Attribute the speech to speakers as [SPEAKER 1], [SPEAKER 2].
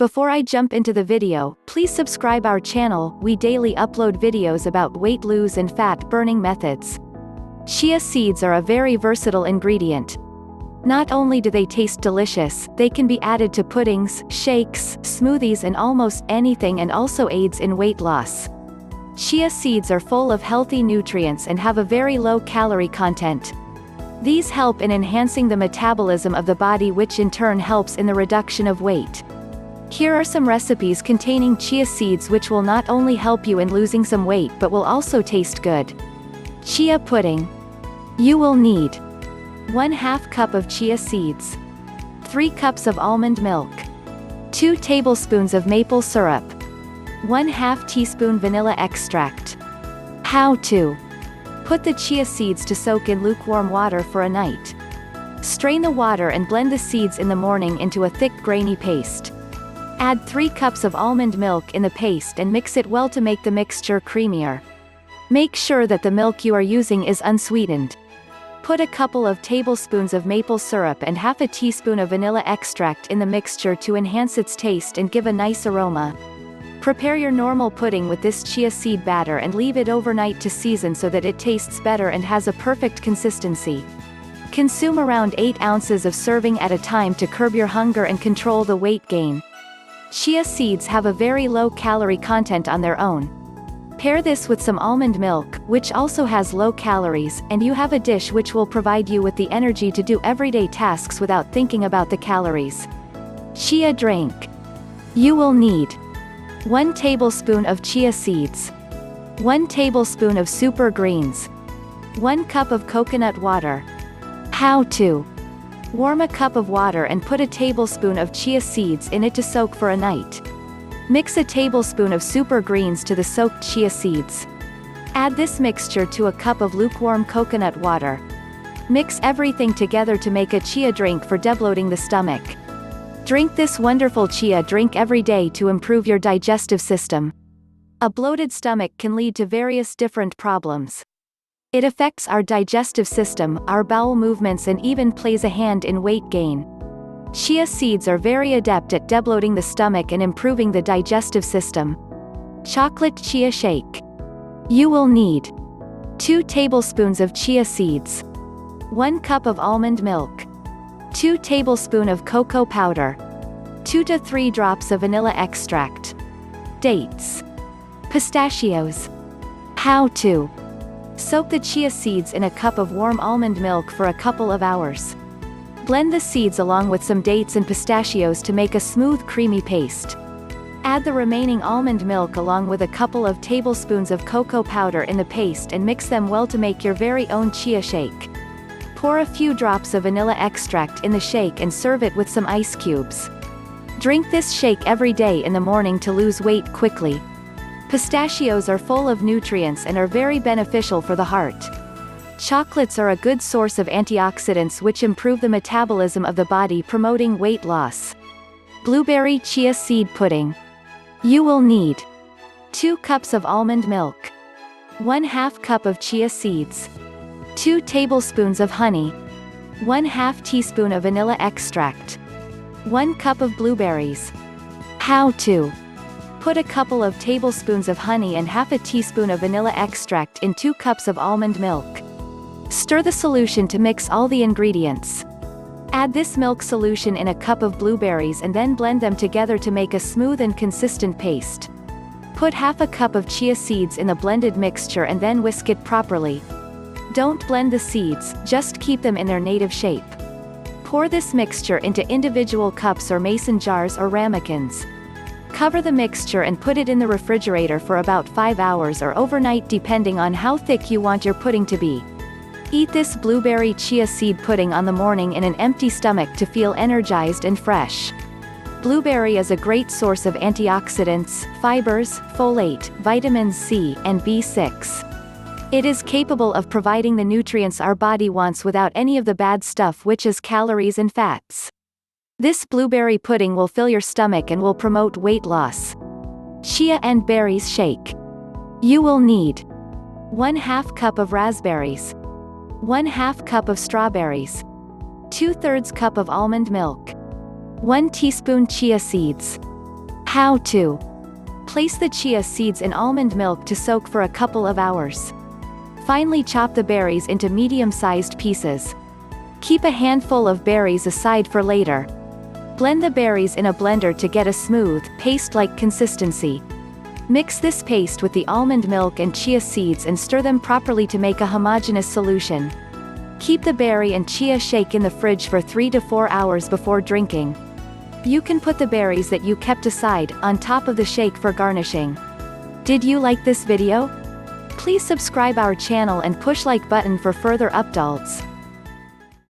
[SPEAKER 1] Before I jump into the video, please subscribe our channel. We daily upload videos about weight loss and fat burning methods. Chia seeds are a very versatile ingredient. Not only do they taste delicious, they can be added to puddings, shakes, smoothies and almost anything, and also aids in weight loss. Chia seeds are full of healthy nutrients and have a very low calorie content. These help in enhancing the metabolism of the body, which in turn helps in the reduction of weight. Here are some recipes containing chia seeds which will not only help you in losing some weight but will also taste good. Chia pudding. You will need 1/2 cup of chia seeds, 3 cups of almond milk, 2 tablespoons of maple syrup, 1/2 teaspoon vanilla extract. How to put the chia seeds to soak in lukewarm water for a night. Strain the water and blend the seeds in the morning into a thick grainy paste. Add 3 cups of almond milk in the paste and mix it well to make the mixture creamier. Make sure that the milk you are using is unsweetened. Put a couple of tablespoons of maple syrup and 1/2 teaspoon of vanilla extract in the mixture to enhance its taste and give a nice aroma. Prepare your normal pudding with this chia seed batter and leave it overnight to season so that it tastes better and has a perfect consistency. Consume around 8 ounces of serving at a time to curb your hunger and control the weight gain. Chia seeds have a very low calorie content on their own. Pair this with some almond milk, which also has low calories, and you have a dish which will provide you with the energy to do everyday tasks without thinking about the calories. Chia drink. You will need 1 tablespoon of chia seeds, 1 tablespoon of super greens, 1 cup of coconut water. How to warm a cup of water and put a tablespoon of chia seeds in it to soak for a night. Mix a tablespoon of super greens to the soaked chia seeds. Add this mixture to a cup of lukewarm coconut water. Mix everything together to make a chia drink for debloating the stomach. Drink this wonderful chia drink every day to improve your digestive system. A bloated stomach can lead to various different problems. It affects our digestive system, our bowel movements, and even plays a hand in weight gain. Chia seeds are very adept at debloating the stomach and improving the digestive system. Chocolate chia shake. You will need 2 tablespoons of chia seeds, 1 cup of almond milk, 2 tablespoons of cocoa powder, 2 to 3 drops of vanilla extract, dates, pistachios. How to soak the chia seeds in a cup of warm almond milk for a couple of hours. Blend the seeds along with some dates and pistachios to make a smooth creamy paste. Add the remaining almond milk along with a couple of tablespoons of cocoa powder in the paste and mix them well to make your very own chia shake. Pour a few drops of vanilla extract in the shake and serve it with some ice cubes. Drink this shake every day in the morning to lose weight quickly. Pistachios are full of nutrients and are very beneficial for the heart. Chocolates are a good source of antioxidants which improve the metabolism of the body, promoting weight loss. Blueberry chia seed pudding. You will need 2 cups of almond milk, 1/2 cup of chia seeds, 2 tablespoons of honey, 1/2 teaspoon of vanilla extract, 1 cup of blueberries. How to put a couple of tablespoons of honey and 1/2 teaspoon of vanilla extract in 2 cups of almond milk. Stir the solution to mix all the ingredients. Add this milk solution in a cup of blueberries and then blend them together to make a smooth and consistent paste. Put 1/2 cup of chia seeds in the blended mixture and then whisk it properly. Don't blend the seeds, just keep them in their native shape. Pour this mixture into individual cups or mason jars or ramekins. Cover the mixture and put it in the refrigerator for about 5 hours or overnight depending on how thick you want your pudding to be. Eat this blueberry chia seed pudding on the morning in an empty stomach to feel energized and fresh. Blueberry is a great source of antioxidants, fibers, folate, vitamins C and B6. It is capable of providing the nutrients our body wants without any of the bad stuff, which is calories and fats. This blueberry pudding will fill your stomach and will promote weight loss. Chia and berries shake. You will need 1/2 cup of raspberries, 1/2 cup of strawberries, 2/3 cup of almond milk, 1 teaspoon chia seeds, How to place the chia seeds in almond milk to soak for a couple of hours. Finely chop the berries into medium-sized pieces. Keep a handful of berries aside for later. Blend the berries in a blender to get a smooth, paste-like consistency. Mix this paste with the almond milk and chia seeds and stir them properly to make a homogeneous solution. Keep the berry and chia shake in the fridge for 3 to 4 hours before drinking. You can put the berries that you kept aside on top of the shake for garnishing. Did you like this video? Please subscribe our channel and push like button for further updates.